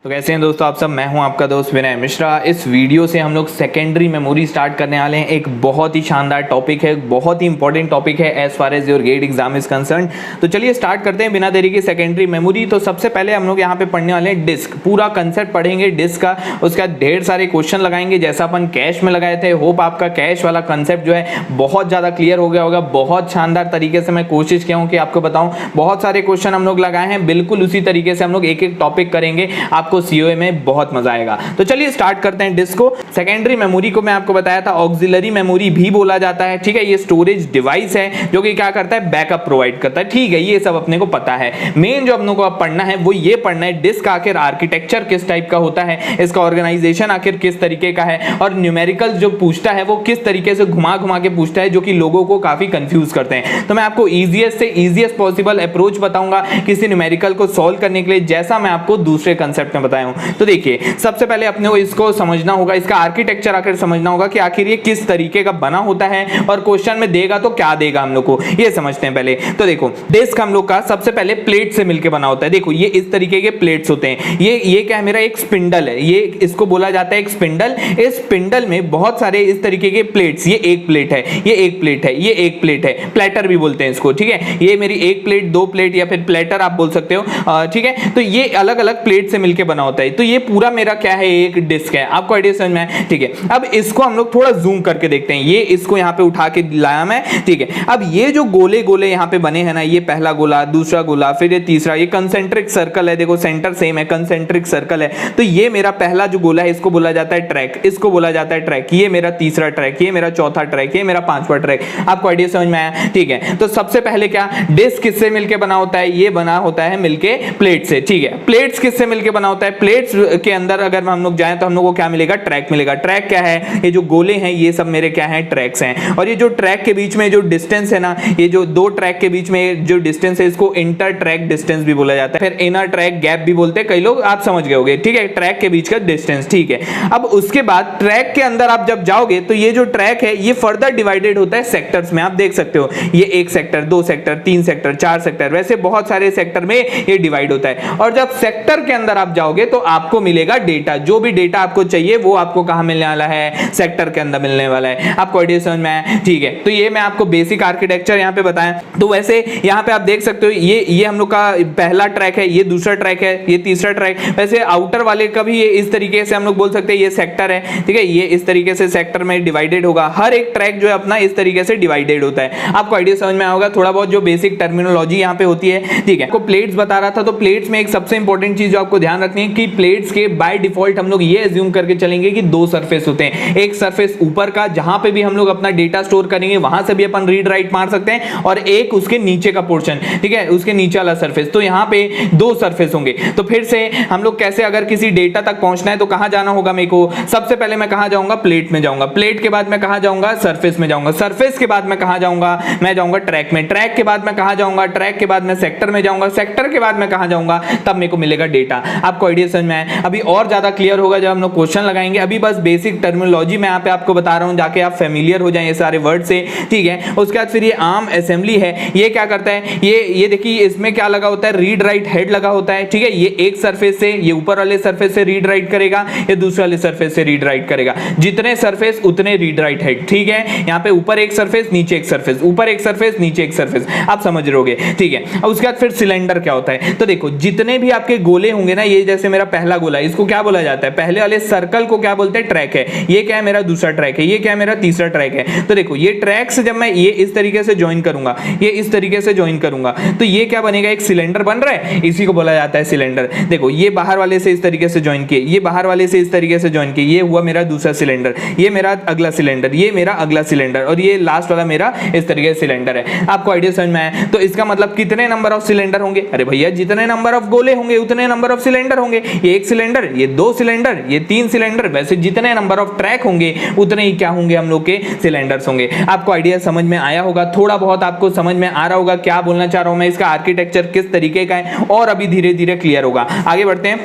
तो कैसे हैं दोस्तों आप सब। मैं हूं आपका दोस्त विनय मिश्रा। इस वीडियो से हम लोग सेकेंडरी मेमोरी स्टार्ट करने वाले हैं। एक बहुत ही शानदार टॉपिक है, बहुत ही इंपॉर्टेंट टॉपिक है as far as your GATE exam is concerned. तो चलिए स्टार्ट करते हैं बिना देरी के सेकेंडरी मेमोरी। तो सबसे पहले हम लोग यहाँ पे पढ़ने वाले हैं डिस्क। पूरा कंसेप्ट पढ़ेंगे डिस्क का, उसका ढेर सारे क्वेश्चन लगाएंगे जैसा अपन कैश में लगाए थे। होप आपका कैश वाला कंसेप्ट जो है बहुत ज़्यादा क्लियर हो गया होगा। बहुत शानदार तरीके से मैं कोशिश किया हूँ कि आपको बताऊँ। बहुत सारे क्वेश्चन हम लोग लगाए हैं, बिल्कुल उसी तरीके से हम लोग एक एक टॉपिक करेंगे। आपको सीओए में बहुत मजा आएगा। तो चलिए स्टार्ट करते हैं डिस्क को। सेकेंडरी मेमोरी को मैं आपको बताया था ऑक्सिलरी मेमोरी भी बोला जाता है। ठीक है, ये स्टोरेज डिवाइस है जो कि क्या करता है, बैकअप प्रोवाइड करता है। ठीक है, ये सब अपने को पता है। मेन जो अपनों को अब पढ़ना है वो ये पढ़ना है डिस्क आखिर आर्किटेक्चर किस टाइप का होता है, इसका ऑर्गेनाइजेशन आखिर किस तरीके का है, और न्यूमेरिकल जो पूछता है वो किस तरीके से घुमा घुमा के पूछता है, जो कि लोगों को काफी कंफ्यूज करते हैं। तो मैं आपको इजीएस्ट से इजीएस्ट पॉसिबल अप्रोच बताऊंगा किसी न्यूमेरिकल को सॉल्व करने के लिए, जैसा मैं आपको दूसरे कंसेप्ट में बताया हूं। तो देखिए, सबसे पहले अपने को इसको समझना होगा, इसका आर्किटेक्चर आखिर समझना होगा कि आखिर ये किस तरीके का बना होता है, और क्वेश्चन में देगा तो क्या देगा हम लोग को, ये समझते हैं पहले। तो देखो, डिस्क हम लोग का सबसे पहले प्लेट से मिलकर बना होता है। देखो, ये इस तरीके के प्लेट्स होते हैं। ये क्या है, मेरा एक स्पिंडल है, ये इसको बोला जाता है एक स्पिंडल। इस स्पिंडल में बहुत सारे इस तरीके के प्लेट्स, ये एक प्लेट है, ये एक प्लेट है, ये एक प्लेट है, प्लेटर भी बोलते हैं इसको। ठीक है, ये मेरी एक प्लेट, दो प्लेट, या फिर प्लेटर आप बोल सकते हो। ठीक है, तो ये अलग अलग प्लेट से मिलकर बना होता है। तो ये पूरा मेरा क्या है, एक डिस्क है। आपको आइडिया समझ में आया? ठीक है, अब इसको हम लोग थोड़ा जूम करके देखते हैं। ये इसको यहाँ पे उठा के लाया मैं। ठीक है, अब ये जो गोले गोले यहाँ पे बने हैं ना, ये पहला गोला, दूसरा गोला, फिर ये तीसरा, ये कंसेंट्रिक सर्कल है। देखो सेंटर सेम है, कंसेंट्रिक सर्कल है। तो ये मेरा पहला जो गोला है इसको बोला जाता है ट्रैक, इसको बोला जाता है ट्रैक। ये मेरा तीसरा ट्रैक, ये मेरा चौथा ट्रैक, ये मेरा पांचवा ट्रैक। आपको आइडिया समझ में आया? ठीक है, तो सबसे पहले क्या, डिस्क किससे मिलके बना होता है, ये बना होता है मिलके प्लेट से। ठीक है, प्लेट्स किससे मिलके बना होता है, प्लेट्स के अंदर अगर हम लोग जाएं तो हम लोग को क्या मिलेगा, ट्रैक मिलेगा। ट्रैक क्या है, ये जो गोले हैं ये सब मेरे क्या हैं, ट्रैक्स हैं। और ये जो ट्रैक के बीच में जो डिस्टेंस है ना, ये जो दो ट्रैक के बीच में जो डिस्टेंस है इसको इंटर ट्रैक डिस्टेंस भी बोला जाता है, फिर इनर ट्रैक गैप भी बोलते हैं कई लोग, आप समझ गए होंगे। ठीक है, ट्रैक के बीच का डिस्टेंस। ठीक है, अब उसके बाद ट्रैक के अंदर आप जब जाओगे तो ये जो ट्रैक है ये फर्दर डिवाइडेड होता है सेक्टर्स में। आप देख सकते हो, ये एक सेक्टर, दो सेक्टर, तीन सेक्टर, चार सेक्टर, वैसे बहुत सारे सेक्टर में ये डिवाइड होता है। और जब सेक्टर के अंदर आप जाओगे तो आपको मिलेगा डेटा। जो भी डेटा आपको चाहिए वो आपको कहां मिलने वाला है, सेक्टर के अंदर मिलने वाला है। आपको आइडिया समझ में आया? ठीक है, तो ये मैं आपको बेसिक आर्किटेक्चर यहां पे बताया। तो वैसे यहां पे आप देख सकते हो, ये हम लोग का पहला ट्रैक है, ये दूसरा ट्रैक है, ये तीसरा ट्रैक। वैसे आउटर वाले का भी ये इस तरीके से हम लोग बोल सकते हैं, ये सेक्टर है। ठीक है, ये इस तरीके से सेक्टर में डिवाइडेड होगा। हर एक ट्रैक जो है अपना इस तरीके से डिवाइडेड होता है। आपको आइडिया समझ में आया होगा, थोड़ा बहुत जो बेसिक टर्मिनोलॉजी यहां पे होती है। ठीक है, आपको प्लेट्स बता रहा था, तो प्लेट्स में एक सबसे इंपॉर्टेंट चीज जो आपको ध्यान रखनी है कि प्लेट्स के बाय डिफॉल्ट हम लोग ये एज्यूम करके चलेंगे कि दो सरफेस होते हैं। एक सरफेस ऊपर का, जहां पे भी हम लोग अपना डेटा स्टोर करेंगे वहां से भी अपन रीड राइट मार सकते हैं, और एक उसके नीचे का पोर्शन। ठीक है, उसके नीचे वाला सरफेस। तो यहां पे दो सरफेस होंगे। तो फिर से हम लोग कैसे, अगर किसी डेटा तक पहुंचना है तो कहां जाना होगा मेरे को, सबसे पहले मैं कहां जाऊंगा, प्लेट में जाऊंगा। प्लेट के बाद मैं कहां जाऊंगा, सरफेस में जाऊंगा। सरफेस के बाद मैं कहां जाऊंगा, मैं जाऊंगा ट्रैक में। ट्रैक के बाद मैं कहां जाऊंगा, ट्रैक के बाद मैं सेक्टर में जाऊंगा। सेक्टर के बाद मैं कहां जाऊंगा, तब मेरे को मिलेगा डेटा। आपको आइडिया समझ में आया? अभी और ज्यादा क्लियर होगा जब हम लोग क्वेश्चन लगाएंगे। अभी बस बेसिक टर्मिनोलॉजी मैं यहाँ पे आपको बता रहा हूँ, जाके आप फेमिलियर हो जाएं ये सारे वर्ड से। ठीक है, उसके बाद फिर ये आर्म असेंबली है। ये क्या करता है, ये देखिए इसमें क्या लगा होता है, रीड राइट हेड लगा होता है। ठीक है, ये एक सरफेस से, ये ऊपर वाले सरफेस से रीड राइट करेगा, ये दूसरे वाले सरफेस से रीड राइट करेगा। जितने सरफेस उतने रीड राइट हेड। ठीक है, यहाँ पे ऊपर एक सरफेस, नीचे एक सरफेस, ऊपर एक सरफेस, नीचे एक सरफेस, आप समझ रहोगे। ठीक है, अब उसके बाद फिर सिलेंडर क्या होता है, तो देखो जितने भी आपके गोले होंगे ना, ये जैसे मेरा पहला गोला, इसको क्या बोला जाता है, पहले वाले सर्कल को क्या बोलते हैं, ट्रैक है। ये क्या है, मेरा दूसरा ट्रैक है। ये क्या है, मेरा तीसरा ट्रैक है। तो देखो, ये ट्रैक से जब मैं ये इस तरीके से ज्वाइन करूंगा, ये इस तरीके से ज्वाइन करूंगा, तो ये क्या बनेगा, एक सिलेंडर बन रहा है। इसी को बोला जाता है सिलेंडर। देखो, ये बाहर वाले से इस तरीके से ज्वाइन किए, ये बाहर वाले से इस तरीके से ज्वाइन किए, ये हुआ मेरा दूसरा सिलेंडर, ये मेरा अगला सिलेंडर, ये मेरा अगला सिलेंडर, और ये लास्ट वाला मेरा इस तरीके से सिलेंडर है। आपको आइडिया समझ में आया? तो इसका मतलब कितने नंबर ऑफ सिलेंडर होंगे, अरे भैया जितने नंबर ऑफ गोले होंगे उतने नंबर ऑफ सिलेंडर होंगे। ये एक सिलेंडर, ये दो सिलेंडर, ये तीन सिलेंडर, वैसे जितने नंबर ऑफ ट्रैक होंगे उतने ही क्या होंगे, हम लोग के सिलेंडर्स होंगे। आपको आइडिया समझ में आया होगा, थोड़ा बहुत आपको समझ में आ रहा होगा क्या बोलना चाह रहा हूं मैं, इसका आर्किटेक्चर किस तरीके का है, और अभी धीरे धीरे क्लियर होगा। आगे बढ़ते हैं।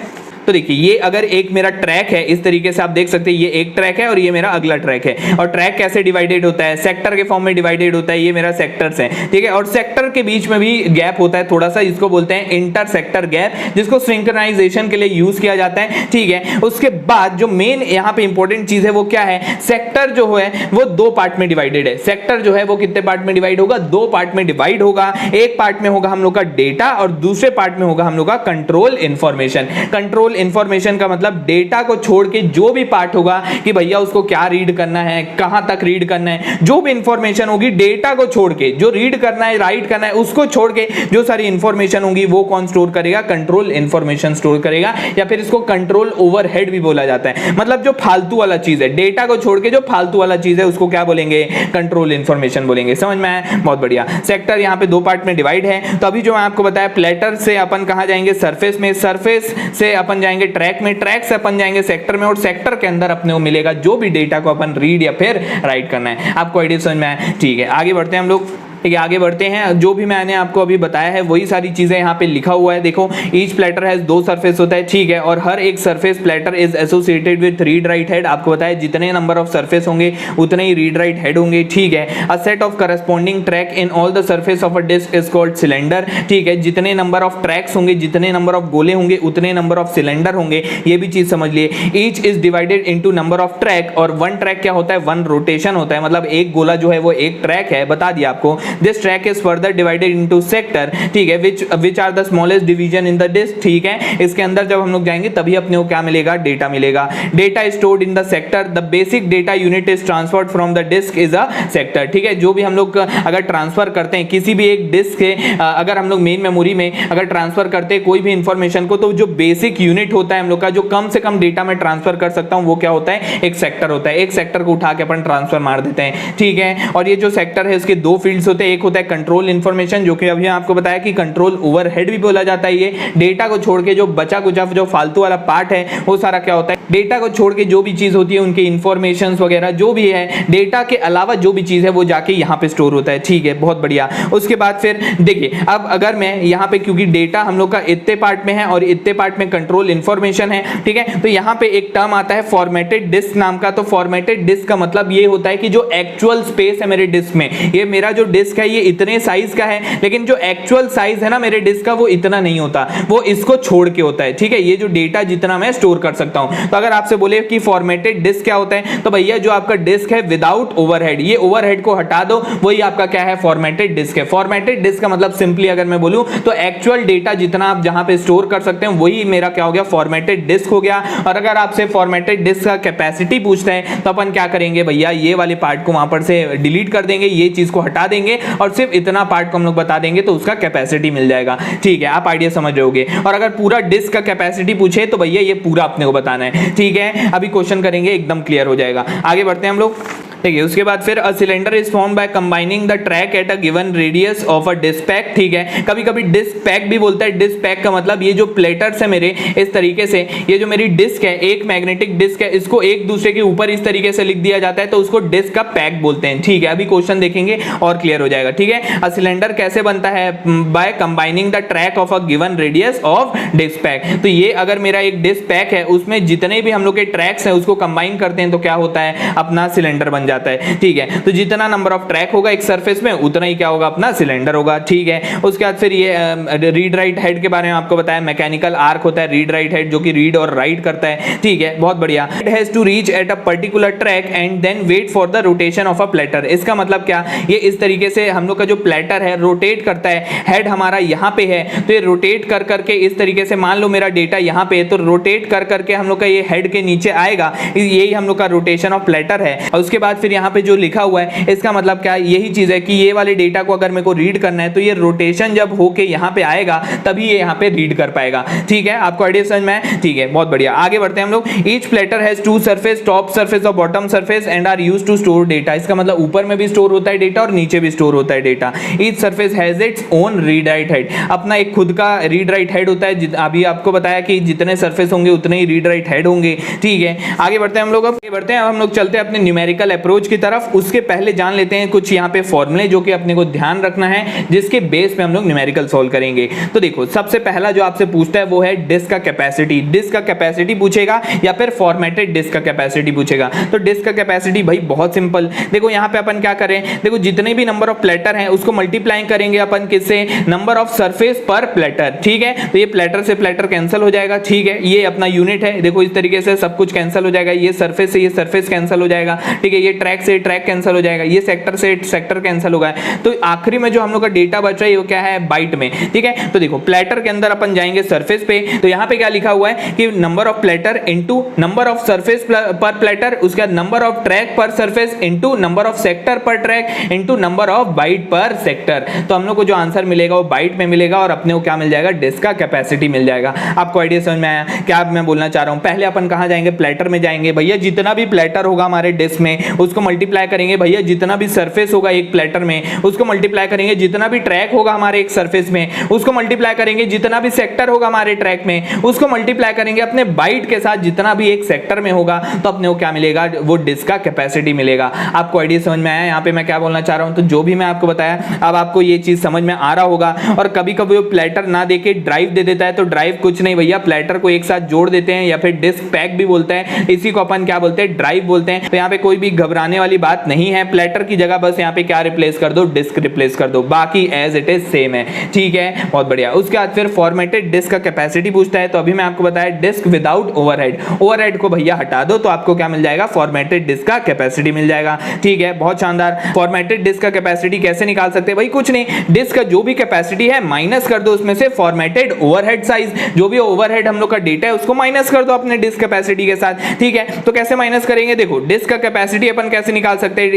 तो देखिए ये अगर एक मेरा ट्रैक है, इस तरीके से आप देख सकते हैं, ये एक ट्रैक है और ये मेरा अगला ट्रैक है। और ट्रैक कैसे डिवाइडेड होता है? सेक्टर के फॉर्म में डिवाइडेड होता है। ये मेरा सेक्टर्स है, ठीक है। और सेक्टर के बीच में भी गैप होता है थोड़ा सा, इसको बोलते हैं इंटर सेक्टर गैप, जिसको सिंक्रोनाइजेशन के लिए यूज किया जाता है, ठीक है। उसके बाद जो मेन यहाँ पे इंपॉर्टेंट चीज है वो क्या है? सेक्टर जो है वो दो पार्ट में डिवाइडेड है। सेक्टर जो है वो कितने पार्ट में डिवाइड होगा? दो पार्ट में डिवाइड होगा। एक पार्ट में होगा हम लोग का डेटा और दूसरे पार्ट में होगा हम लोग का कंट्रोल इंफॉर्मेशन। कंट्रोल इंफॉर्मेशन का मतलब डेटा को छोड़ के जो भी पार्ट होगा कि भैया उसको क्या रीड करना है, कहां तक रीड करना है, जो भी इंफॉर्मेशन होगी डेटा को छोड़ के, जो रीड करना है राइट करना है उसको छोड़ के जो सारी इंफॉर्मेशन होगी वो कौन स्टोर करेगा? कंट्रोल इंफॉर्मेशन स्टोर करेगा, या फिर इसको कंट्रोल ओवरहेड भी बोला जाता है। मतलब जो फालतू वाला चीज है, डेटा को छोड़ के जो फालतू वाला चीज है उसको क्या बोलेंगे? कंट्रोल इंफॉर्मेशन बोलेंगे। समझ में आया? बहुत बढ़िया। सेक्टर यहाँ पे दो पार्ट में डिवाइड है। तो अभी जो मैं आपको बताया, प्लेटर से अपन कहां जाएंगे? सरफेस में, सरफेस से अपन जाएंगे ट्रैक में, ट्रैक से अपन जाएंगे सेक्टर में, और सेक्टर के अंदर अपने को मिलेगा जो भी डेटा को अपन रीड या फिर राइट करना है। आपको आइडिया समझ में आया? ठीक है, आगे बढ़ते हैं हम लोग। ठीक है, आगे बढ़ते हैं। जो भी मैंने आपको अभी बताया है वही सारी चीजें यहाँ पे लिखा हुआ है। देखो, ईच प्लेटर हैज दो सरफेस होता है, ठीक है, और हर एक surface platter is associated with read write head. आपको बताया जितने नंबर ऑफ सरफेस होंगे उतने ही रीड राइट हेड होंगे, ठीक है। A set of corresponding track in all the surface of a disk is called cylinder, ठीक है। जितने नंबर ऑफ ट्रैक्स होंगे, जितने नंबर ऑफ गोले होंगे उतने नंबर ऑफ सिलेंडर होंगे, ये भी चीज समझ लिए। Each is divided into number of track, और वन ट्रैक क्या होता है? वन रोटेशन होता है, मतलब एक गोला जो है वो एक ट्रैक है, बता दिया आपको। This track is further divided into sector, ठीक है, which are the smallest division in the disk, ठीक है। इसके अंदर जब हम लोग जाएंगे तभी अपने को क्या मिलेगा? डेटा मिलेगा। Data is stored in the sector, the basic data unit is transferred from the disk is a sector, ठीक है। जो भी हम लोग अगर ट्रांसफर करते हैं किसी भी एक डिस्क से, अगर हम लोग मेन मेमोरी में अगर ट्रांसफर करते हैं कोई भी इंफॉर्मेशन को, तो जो बेसिक यूनिट होता है हम लोग का, जो कम से कम डेटा में ट्रांसफर कर सकता हूं, वो क्या होता है? एक सेक्टर होता है। एक सेक्टर को उठा के अपन ट्रांसफर मार देते हैं, ठीक है। और ये जो सेक्टर है इसके दो फील्ड्स होते हैं, एक होता है कंट्रोल इंफॉर्मेशन, जो कि अभी आपको बताया कि कंट्रोल ओवरहेड भी बोला जाता है। ये डेटा को छोड़ के जो बचा कुचा जो फालतू वाला पार्ट है वो सारा क्या होता है? डेटा को छोड़ के जो भी चीज होती है, उनके इंफॉर्मेशंस वगैरह जो भी है, डेटा के अलावा जो भी चीज है वो जाके यहाँ पे स्टोर होता है, ठीक है। बहुत बढ़िया। उसके बाद फिर देखिए, अब अगर मैं यहाँ पे, क्योंकि डेटा हम लोग का इतने पार्ट में है और इतने पार्ट में कंट्रोल इंफॉर्मेशन है, ठीक है, तो यहाँ पे एक टर्म आता है फॉर्मेटेड डिस्क नाम का। तो फॉर्मेटेड डिस्क का मतलब ये होता है कि जो एक्चुअल स्पेस है मेरे डिस्क में, ये मेरा जो डिस्क है ये इतने साइज का है, लेकिन जो एक्चुअल साइज है ना मेरे डिस्क का वो इतना नहीं होता, वो इसको छोड़ के होता है, ठीक है। ये जो डेटा जितना मैं स्टोर कर सकता हूं। तो अगर आपसे बोले कि फॉर्मेटेड डिस्क क्या होता है, तो भैया जो आपका डिस्क है विदाउट ओवरहेड, ये ओवरहेड को हटा दो, वही आपका क्या है? फॉर्मेटेड डिस्क है। फॉर्मेटेड डिस्क का मतलब सिंपली अगर मैं बोलूं तो एक्चुअल डेटा जितना आप जहां पे स्टोर कर सकते हैं वही मेरा क्या हो गया? फॉर्मेटेड डिस्क हो गया। और अगर आपसे फॉर्मेटेड डिस्क का कैपेसिटी पूछते हैं तो अपन क्या करेंगे भैया? ये वाले पार्ट को वहां पर से डिलीट कर देंगे, ये चीज को हटा देंगे और सिर्फ इतना पार्ट को हम लोग बता देंगे तो उसका कैपेसिटी मिल जाएगा, ठीक है। आप आइडिया समझ रहे होगे। और अगर पूरा डिस्क का कैपेसिटी पूछे तो भैया ये पूरा अपने को बताना है, ठीक है। अभी क्वेश्चन करेंगे, एकदम क्लियर हो जाएगा। आगे बढ़ते हैं हम लोग, ठीक है। उसके बाद फिर a cylinder is form by combining the track at a given radius of a disk pack, ठीक है। कभी कभी डिस्क पैक भी बोलता है। डिस्क पैक का मतलब ये जो प्लेटर्स है मेरे, इस तरीके से ये जो मेरी डिस्क है, एक मैग्नेटिक डिस्क है, इसको एक दूसरे के ऊपर इस तरीके से लिख दिया जाता है तो उसको डिस्क का पैक बोलते हैं, ठीक है। अभी क्वेश्चन देखेंगे और क्लियर हो जाएगा, ठीक है। अ सिलेंडर कैसे बनता है? By combining the track of a given radius of disk pack. तो ये अगर मेरा एक डिस्क पैक है उसमें जितने भी हम लोग के ट्रैक्स हैं उसको कंबाइन करते हैं तो क्या होता है? अपना सिलेंडर बन जाता है, ठीक है। तो जितना नंबर ऑफ ट्रैक होगा एक सरफेस में उतना ही क्या होगा? अपना सिलेंडर होगा, ठीक है। उसके बाद फिर ये रीड राइट हेड के बारे में आपको बताया, मैकेनिकल आर्क होता है रीड राइट हेड जो कि रीड और राइट करता है, ठीक है। बहुत बढ़िया। It has to reach at a particular track and then wait for the rotation of a platter. इसका मतलब क्या? ये इस तरीके से हम लोग का जो प्लेटर है रोटेट करता है, हेड हमारा यहाँ पे है तो ये रोटेट कर करके इस तरीके से, मान लो मेरा डेटा यहाँ पे है तो रोटेट कर करके हम लोग का ये हेड के नीचे आएगा, यही हम लोग का रोटेशन ऑफ प्लेटर है। और उसके बाद फिर यहाँ पे जो लिखा हुआ है इसका मतलब क्या? यही चीज है कि ये वाले डेटा को अगर मेरे को रीड करना है तो ये रोटेशन जब होके यहाँ पे आएगा तभी ये यहाँ पे रीड कर पाएगा, ठीक है। आपको आइडिया समझ में है? ठीक है, बहुत बढ़िया। आगे बढ़ते हैं हम लोग। Each platter has two surface, top surface और bottom surface and are used to store data. इसका मतलब ऊपर में भी स्टोर होता है डेटा और नीचे भी स्टोर होता है data. Each surface has its own read write head. अपना एक खुद का रीड राइट हेड होता है। अभी आपको बताया कि जितने सरफेस होंगे उतने ही रीड राइट हेड होंगे, ठीक है। आगे बढ़ते हैं हम लोग। अब हम लोग चलते हैं अपने न्यूमेरिकल अप्रोच की तरफ, उसके पहले जान लेते हैं कुछ यहाँ पे फॉर्मूले जो कि अपने को ध्यान रखना है, जिसके बेस पे हम लोग न्यूमेरिकल सॉल्व करेंगे। तो देखो सबसे पहला जो आपसे पूछता है वो है डिस्क का कैपेसिटी। डिस्क का कैपेसिटी पूछेगा या फिर फॉर्मेटेड डिस्क का कैपेसिटी पूछेगा। तो डिस्क का कैपेसिटी भाई बहुत सिंपल, देखो यहाँ पे अपन क्या करें, देखो जितने भी नंबर ऑफ प्लेटर हैं उसको मल्टीप्लाई करेंगे अपन किससे, number of surface per platter, ठीक है। तो ये प्लेटर से प्लेटर कैंसिल हो जाएगा, ठीक है, ये अपना यूनिट है, देखो इस तरीके से सब कुछ कैंसिल हो जाएगा, ये सरफेस से ये सरफेस कैंसिल हो जाएगा, ठीक है, ये ट्रैक से ट्रैक कैंसिल हो जाएगा, ये सेक्टर से सेक्टर कैंसिल होगा। तो आखिरी में जो हम लोग का डेटा बच रहा है वो क्या है, बाइट में, ठीक है। तो देखो प्लेटर के अंदर अपन जाएंगे सरफेस पे, तो यहाँ पे क्या लिखा हुआ है कि number of platter into number of surface per platter, उसके बाद number of track per surface into number of sector per track into number of byte per sector. तो हम लोग को जो आंसर मिलेगा वो बाइट में मिलेगा और अपने को क्या मिल जाएगा, डिस्क का कैपेसिटी मिल जाएगा। आपको आइडिया समझ में आया क्या मैं बोलना चाह रहा हूं। पहले अपन कहां जाएंगे, प्लेटर में जाएंगे, भैया जितना भी प्लेटर होगा हमारे डिस्क में उसको मल्टीप्लाई करेंगे, भैया जितना भी सरफेस होगा एक प्लेटर में उसको मल्टीप्लाई करेंगे, जितना भी ट्रैक होगा हमारे एक सरफेस में उसको मल्टीप्लाई करेंगे, जितना भी सेक्टर होगा हमारे ट्रैक में उसको मल्टीप्लाई करेंगे अपने बाइट के साथ, जितना भी एक सेक्टर में होगा, तो अपने को क्या मिलेगा, वो डिस्क का कैपेसिटी मिलेगा। आपको आइडिया समझ में आया यहाँ पे मैं क्या बोलना चाह रहा हूं। तो जो भी मैं आपको बताया अब आपको ये चीज समझ में आ रहा होगा। और कभी कभी वो प्लेटर ना देके ड्राइव दे देता है, तो ड्राइव कुछ नहीं भैया, प्लेटर को एक साथ जोड़ देते हैं या फिर डिस्क पैक भी बोलते हैं, इसी को अपन क्या बोलते हैं, ड्राइव बोलते हैं। तो यहाँ पे कोई भी घबराने वाली बात नहीं है, प्लेटर की जगह बस यहाँ पे क्या रिप्लेस कर दो, डिस्क रिप्लेस कर दो, बाकी एज इट इज सेम है, ठीक है, बहुत बढ़िया। उसके बाद फिर फॉर्मेटेड डिस्क का कैपेसिटी पूछता है, तो अभी मैं आपको बताया डिस्क विदाउट ओवरहेड, ओवरहेड को भैया हटा दो तो आपको क्या मिल जाएगा, फॉर्मेटेड डिस्क का कैपेसिटी मिल जाएगा, ठीक है, बहुत शानदार। फॉर्मेटेड डिस्क का कैपेसिटी कैसे निकाल सकते हैं भाई, कुछ नहीं, डिस्क का जो भी कैपेसिटी है माइनस कर दो उसमें से फॉर्मेटेड ओवरहेड साइज, जो भी ओवरहेड हम लोग का डेटा है उसको माइनस कर दो अपने डिस्क कैपेसिटी के साथ, ठीक है। तो कैसे माइनस करेंगे, देखो डिस्क का कैपेसिटी अपन कैसे निकाल सकते हैं,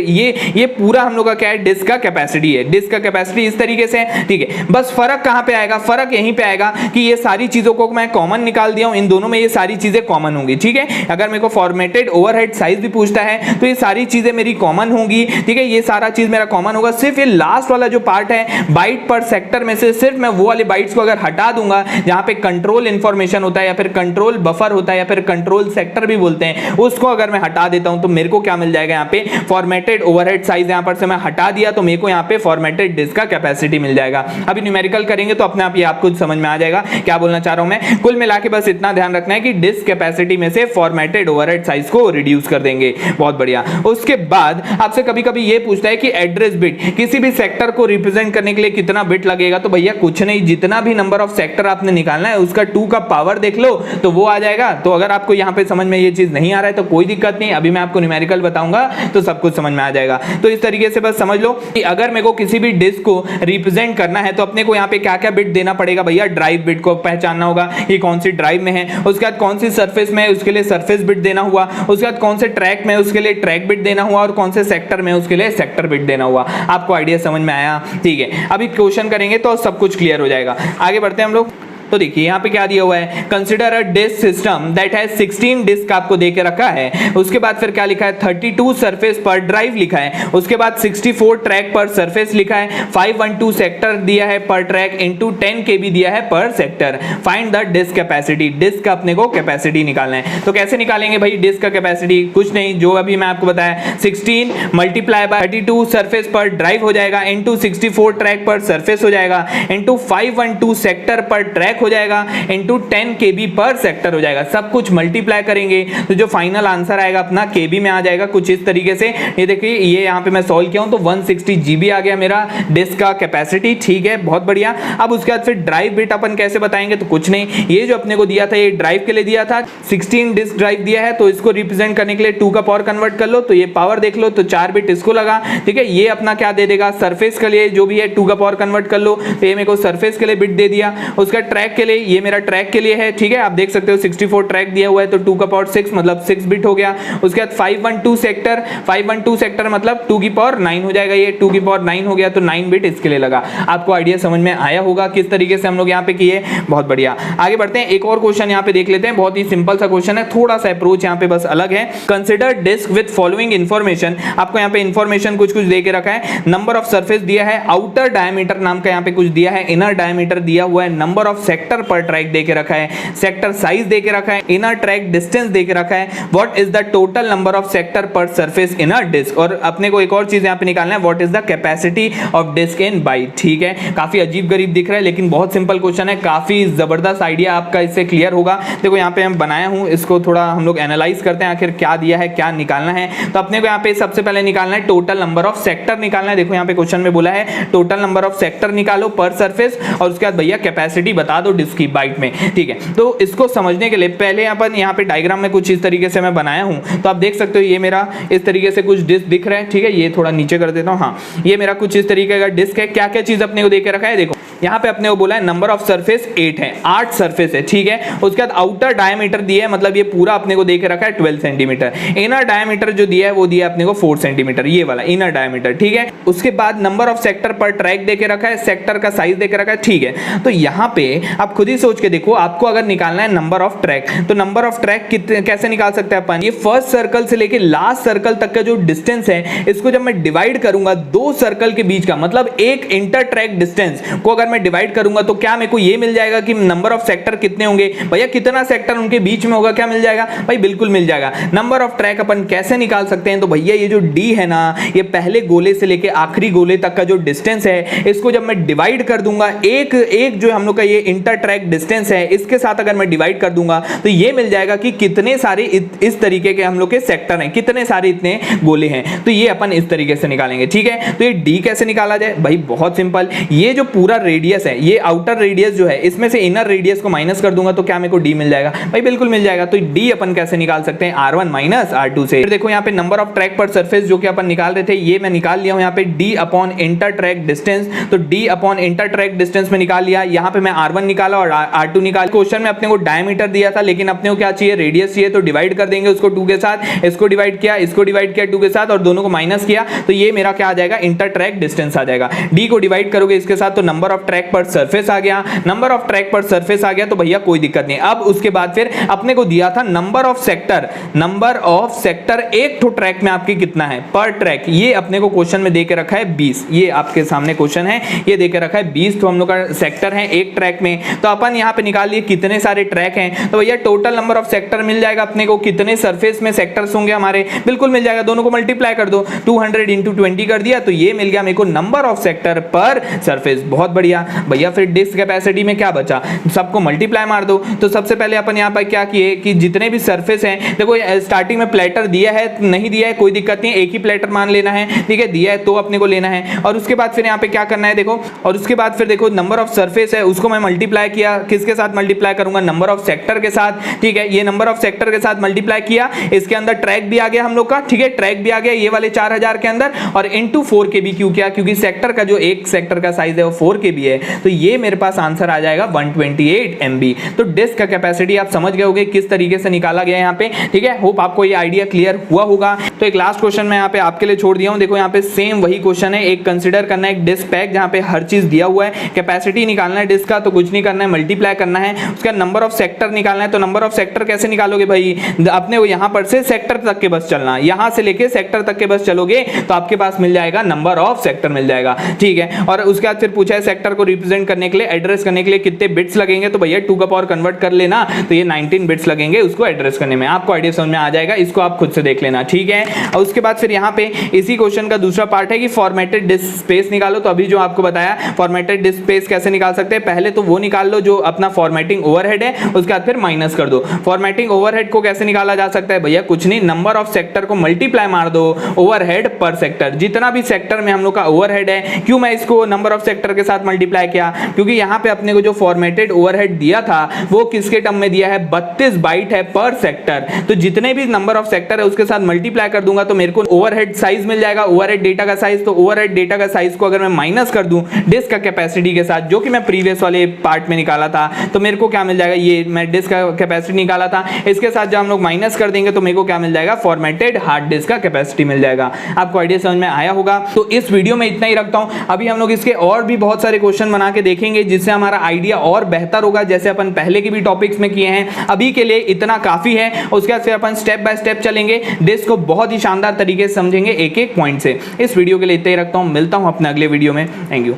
ये पूरा हम लोग का क्या है, डिस्क का कैपेसिटी है, डिस्क का कैपेसिटी इस तरीके से है, ठीक है। बस फर्क कहां पे आएगा, फर्क यहीं पे आएगा कि ये सारी चीजों को मैं कॉमन निकाल दिया हूं, इन दोनों में ये सारी चीजें कॉमन होंगी, ठीक है। अगर मेरे को फॉर्मेटेड ओवरहेड साइज भी पूछता है तो ये सारी चीजें मेरी कॉमन होंगी, ठीक है, ये सारा चीज मेरा कॉमन होगा। सिर्फ ये लास्ट वाला जो पार्ट है बाइट पर सेक्टर में से सिर्फ मैं वो वाले बाइट्स को अगर हटा दूंगा जहां पे कंट्रोल इंफॉर्मेशन होता है या फिर कंट्रोल बफर होता है या फिर कंट्रोल सेक्टर भी बोलते हैं, उसको अगर मैं हटा देता हूं तो मेरे को क्या मिल जाएगा, यहाँ पे फॉर्मेटेड ओवरहेड साइज यहां पर से मैं हटा दिया तो मेरे को यहाँ पे फॉर्मेटेड डिस्क का कैपेसिटी मिल जाएगा। अभी न्यूमेरिकल करेंगे तो अपने आप ये आपको समझ में आ जाएगा क्या बोलना चाह रहा हूं मैं। कुल मिला के बस इतना ध्यान रखना है कि डिस्क कैपेसिटी में से फॉर्मेटेड ओवरहेड साइज को रिड्यूस कर देंगे, बहुत बढ़िया। उसके बाद आपसे कभी कभी ये पूछता है कि एड्रेस बिट, किसी भी सेक्टर को रिप्रेजेंट करने के लिए कितना बिट लगेगा, तो भैया कुछ नहीं, जितना भी नंबर ऑफ सेक्टर आपने निकालना है उसका 2 का पावर देख लो तो वो आ जाएगा। तो अगर आपको यहाँ पे समझ में ये चीज नहीं आ रहा है तो कोई दिक्कत नहीं, अभी मैं आपको न्यूमेरिकल बताऊंगा तो सब कुछ समझ में आ जाएगा। तो इस तरीके से बस समझ लो कि अगर मेरे को किसी भी डिस्क को रिप्रेजेंट करना है तो अपने को यहाँ पे क्या क्या बिट देना पड़ेगा, भैया ड्राइव बिट को पहचानना होगा ये कौन सी ड्राइव में है, उसके बाद कौन सी सरफेस में है उसके लिए सरफेस बिट देना हुआ, उसके बाद कौन से ट्रैक में उसके लिए ट्रैक बिट देना हुआ और कौन से सेक्टर में उसके लिए सेक्टर बिट देना हुआ। आपको आइडिया समझ में आया, ठीक है। अभी क्वेश्चन करेंगे तो सब कुछ क्लियर हो जाएगा। आगे बढ़ते हैं हम लोग। तो देखिए यहाँ पे क्या दिया हुआ है, consider a disk system that has 16 disk आपको दे के रखा है। उसके बाद फिर क्या लिखा है, 32 सरफेस पर ड्राइव लिखा है, उसके बाद 64 ट्रैक पर सरफेस लिखा है, 512 सेक्टर दिया है पर ट्रैक इनटू 10 केबी दिया है पर sector. Find the disk capacity, disk का अपने को कैपेसिटी निकालना है। तो कैसे निकालेंगे भाई डिस्क का कैपेसिटी, कुछ नहीं, जो अभी मैं आपको बताया 16 मल्टीप्लाई बाय 32 सरफेस पर ड्राइव हो जाएगा इनटू 64 ट्रैक पर सरफेस हो जाएगा इनटू 512 सेक्टर पर ट्रैक हो जाएगा इनटू 10 केबी पर सेक्टर हो जाएगा। सब कुछ मल्टीप्लाई करेंगे तो जो फाइनल आंसर आएगा अपना केबी में आ जाएगा कुछ इस तरीके से। ये देखिए ये यहाँ पे मैं सॉल्व किया हूं तो 160 जीबी आ गया मेरा डिस्क का कैपेसिटी, ठीक है, बहुत बढ़िया। अब उसके बाद फिर ड्राइव बिट अपन कैसे बताएंगे, तो कुछ नहीं, ये जो अपने को दिया था ये ड्राइव के लिए दिया था, 16 डिस्क ड्राइव दिया है तो इसको रिप्रेजेंट करने के लिए 2 का पावर कन्वर्ट कर लो, तो ये पावर देख लो तो 4 बिट इसको लगा, ठीक है। ये अपना क्या दे देगा, सरफेस के लिए जो भी है 2 का पावर कन्वर्ट कर लो, तो ये मेरे को सरफेस के लिए बिट दे दिया। उसका ट्रैक के लिए, ये मेरा ट्रैक के लिए है, ठीक है, आप देख सकते हो 64 ट्रैक दिया हुआ है तो 2 का पावर 6 मतलब 6 बिट हो गया। उसके बाद 512 सेक्टर, 512 सेक्टर मतलब 2 की पावर 9 हो जाएगा, ये 2 की पावर 9 हो गया तो 9 बिट इसके लिए लगा। आपको आइडिया समझ में आया होगा किस तरीके से हम लोग यहाँ पे किए, बहुत बढ़िया। आगे बढ़ते हैं, एक और क्वेश्चन यहाँ पे देख लेते हैं, बहुत ही सिंपल सा क्वेश्चन है, थोड़ा सा अप्रोच यहाँ पे बस अलग है। Consider disk with following information, आपको यहाँ पे इंफॉर्मेशन कुछ कुछ दे के रखा है, नंबर ऑफ सरफेस दिया है, आउटर डायमीटर नाम का यहाँ पे कुछ दिया है, इनर डायमीटर दिया हुआ है, number of sector per track दे के रखा है, सेक्टर साइज दे के रखा है, इनर ट्रैक डिस्टेंस दे के रखा है, what is the total number of sector पर सरफेस इन अ डिस्क, और अपने को एक और चीज यहां पे निकालना है, what is the capacity of disk in byte. ठीक है, काफी अजीब गरीब दिख रहा है लेकिन बहुत सिंपल क्वेश्चन है, काफी जबरदस्त आइडिया आपका इससे क्लियर होगा। देखो यहाँ पे हम बनाया हूं, इसको थोड़ा हम लोग एनालाइज करते हैं आखिर क्या दिया है, क्या निकालना है। तो अपने को यहाँ पे सबसे पहले निकालना है टोटल नंबर ऑफ सेक्टर निकालना है। देखो यहाँ पे क्वेश्चन में बोला है टोटल नंबर ऑफ सेक्टर निकालो पर सरफेस, और उसके बाद भैया कैपेसिटी बता दो डिस्क की बाइट में। ठीक है, तो इसको समझने के लिए पहले अपन यहाँ पे डायग्राम में कुछ इस तरीके से मैं बनाया हूं, तो आप देख सकते हो ये मेरा इस तरीके से कुछ डिस्क दिख रहा है। ठीक है, ये थोड़ा नीचे कर देता हूं। हाँ, ये मेरा कुछ इस तरीके का डिस्क है। क्या क्या चीज अपने को दे के रखा है, देखो यहाँ पे अपने को बोला है नंबर ऑफ सरफेस 8 है, 8 सरफेस है। ठीक है, उसके बाद आउटर डायमीटर दिया है, मतलब ये पूरा अपने को दे के रखा है 12 सेंटीमीटर। इनर डायमीटर जो दिया है वो दिया है अपने को 4 सेंटीमीटर, ये वाला इनर डायमीटर। ठीक है, उसके बाद number of sector per track दे के रखा है, सेक्टर का साइज दे के रखा है। ठीक है, तो यहाँ पे आप खुद ही सोच के देखो, आपको अगर निकालना है नंबर ऑफ ट्रैक, तो नंबर ऑफ ट्रैक कैसे निकाल सकते हैं अपन, ये फर्स्ट सर्कल से लेके लास्ट सर्कल तक का जो डिस्टेंस है, इसको जब मैं डिवाइड करूंगा दो सर्कल के बीच का, मतलब एक इंटर ट्रैक डिस्टेंस को अगर मैं डिवाइड करूंगा तो क्या मेरे को ये मिल जाएगा कि नंबर ऑफ सेक्टर कितने होंगे। भैया कितना सेक्टर उनके बीच में होगा, क्या मिल जाएगा भाई, बिल्कुल मिल जाएगा। नंबर ऑफ ट्रैक अपन कैसे निकाल सकते हैं, तो भैया ये जो डी है ना, ये पहले गोले से लेके आखिरी गोले तक का जो डिस्टेंस है, इसको जब मैं डिवाइड कर दूंगा, एक एक जो हम लोग का ये इंटर ट्रैक डिस्टेंस है, इसके साथ अगर मैं डिवाइड कर दूंगा तो ये मिल जाएगा कि कितने सारे इस तरीके के हम लोग के सेक्टर हैं, कितने सारे इतने गोले हैं। तो ये अपन इस तरीके से निकालेंगे। ठीक है, तो ये डी कैसे निकाला जाए भाई, बहुत सिंपल, ये जो पूरा रेडियस है, ये आउटर रेडियस जो है, इसमें से इनर रेडियस को माइनस कर दूंगा तो क्या मेरे को डी मिल जाएगा भाई, बिल्कुल मिल जाएगा। तो डी अपन कैसे निकाल सकते हैं, r1 माइनस r2 से। फिर देखो यहाँ पे number of track per surface जो कि अपन निकाल रहे थे, ये मैं निकाल लिया हूं यहाँ पे d upon inter track distance, तो d upon inter track distance में निकाल लिया। यहाँ पे मैं r1 निकाला और r2 निकाल। क्वेश्चन में अपने को डायमीटर दिया था लेकिन अपने को क्या चाहिए, रेडियस चाहिए, तो डिवाइड कर देंगे उसको 2 के साथ, इसको डिवाइड किया, इसको डिवाइड किया 2 के साथ, और दोनों को माइनस किया, तो ये मेरा क्या आ जाएगा, इंटर ट्रैक डिस्टेंस आ जाएगा। d को डिवाइड करोगे इसके साथ तो number of track per surface आ गया, number of track per surface आ गया, तो भैया कोई दिक्कत नहीं। अब उसके बाद फिर अपने को दिया था number of sector, number of sector एक तो ट्रैक में आपकी कितना है पर ट्रैक, ये अपने को क्वेश्चन में दे के रखा है 20, ये आपके सामने क्वेश्चन है, ये दे के रखा है 20, तो हम लोग का सेक्टर है एक ट्रैक में। तो अपन यहाँ पे निकाल लिए कितने सारे ट्रैक हैं, तो भैया टोटल नंबर ऑफ सेक्टर मिल जाएगा अपने को, कितने सरफेस में सेक्टर्स होंगे हमारे, बिल्कुल मिल जाएगा। दोनों को मल्टीप्लाई कर दो, 200 इंटू 20 कर दिया, तो ये मिल गया मेरे को नंबर ऑफ सेक्टर पर सरफेस। बहुत बढ़िया भैया, फिर डिस्क कैपेसिटी में क्या बचा, सबको मल्टीप्लाई मार दो। तो सबसे पहले अपन यहाँ पर क्या किए कि जितने भी सरफेस हैं, देखो स्टार्टिंग में प्लेटर दिया है नहीं दिया है कोई दिक्कत नहीं, एक ही प्लेटर मान लेना है। ठीक है, दिया है तो अपने को लेना है। और उसके बाद फिर यहाँ पे क्या करना है देखो, और उसके बाद फिर देखो नंबर ऑफ सरफेस है, उसको मैं मल्टीप्लाई किया, किसके साथ मल्टीप्लाई करूंगा, नंबर ऑफ सेक्टर के साथ। ठीक है, ये नंबर ऑफ सेक्टर के साथ मल्टीप्लाई किया, इसके अंदर ट्रैक भी आ गया हम लोग का। ठीक है, ट्रैक भी आ गया ये वाले 4000 के अंदर, और इंटू 4 के बी क्यों किया, क्योंकि सेक्टर का जो एक सेक्टर का साइज है वो 4 के बी है, तो ये मेरे पास आंसर आ जाएगा 128 MB। तो डिस्क का कैपेसिटी आप समझ गए होंगे किस तरीके से निकाला गया यहाँ पे। ठीक है, होप आपको ये आइडिया क्लियर हुआ होगा। तो एक लास्ट क्वेश्चन मैं यहाँ पे आपके लिए छोड़ दिया हूँ। देखो यहाँ पे सेम वही क्वेश्चन है, एक कंसीडर करना है एक डिस्क पैक जहाँ पे हर चीज दिया हुआ है, कैपेसिटी निकालना है डिस्क का, तो कुछ नहीं करना है, मल्टीप्लाई करना है। उसका नंबर ऑफ सेक्टर निकालना है, तो नंबर ऑफ सेक्टर कैसे निकालोगे भाई, अपने को यहाँ पर से सेक्टर तक के बस चलना, यहाँ से लेके सेक्टर तक के बस चलोगे तो आपके पास मिल जाएगा नंबर ऑफ सेक्टर मिल जाएगा। ठीक है, और उसके बाद फिर पूछा है सेक्टर को रिप्रेजेंट करने के लिए, एड्रेस करने के लिए कितने बिट्स लगेंगे, तो भैया 2 का पावर कन्वर्ट कर लेना, तो ये 19 बिट्स लगेंगे उसको एड्रेस करने में। आपको आइडिया समझ में आ जाएगा, इसको आप खुद से देख लेना। ठीक है, और उसके बाद फिर यहाँ पे इसी क्वेश्चन का दूसरा पार्ट है कि फॉर्मेटेड डिस्क स्पेस निकालो। तो अभी जो आपको बताया फॉर्मेटेड डिस्क स्पेस कैसे निकाल सकते हैं, पहले तो वो निकाल लो जो अपना फॉर्मेटिंग ओवरहेड है, उसके बाद फिर माइनस कर दो। फॉर्मेटिंग ओवरहेड को कैसे निकाला जा सकता है भैया, कुछ नहीं, नंबर ऑफ सेक्टर को मल्टीप्लाई मार दो ओवरहेड पर सेक्टर, जितना भी सेक्टर में हम लोग का ओवरहेड है। क्यों मैं इसको नंबर ऑफ सेक्टर के साथ मल्टीप्लाई किया, क्योंकि यहाँ पे अपने को जो फॉर्मेटेड ओवरहेड दिया था वो किसके टर्म में दिया है, 32 बाइट है पर सेक्टर, तो जितने भी नंबर ऑफ सेक्टर है उसके साथ मल्टीप्लाई कर दूंगा तो मेरे को ओवरहेड साइज मिल जाएगा, ओवरहेड डेटा का साइज। तो ओवरहेड डेटा का साइज को अगर मैं माइनस कर दूं डिस्क का कैपेसिटी के साथ, जो कि मैं प्रीवियस वाले पार्ट में निकाला था, तो मेरे को क्या मिल जाएगा, ये मैं डिस्क का कैपेसिटी निकाला था, इसके साथ जब हम लोग माइनस कर देंगे तो मेरे को क्या मिल जाएगा, फॉर्मेटेड हार्ड डिस्क का कैपेसिटी मिल जाएगा। आपको आइडिया समझ में आया होगा। तो इस वीडियो में इतना ही रखता हूं, अभी हम लोग इसके और भी बहुत सारे क्वेश्चन बना के देखेंगे जिससे हमारा आइडिया और बेहतर होगा, जैसे अपन पहले के भी टॉपिक्स में किए हैं। अभी के लिए इतना काफी है, उसके बाद फिर अपन स्टेप बाय स्टेप चलेंगे, डिस्क को बहुत ही शानदार तरीके से समझेंगे एक एक पॉइंट से। इस वीडियो के लिए इतना ही रखता हूं, मिलता हूं अपने अगले वीडियो में। Thank you.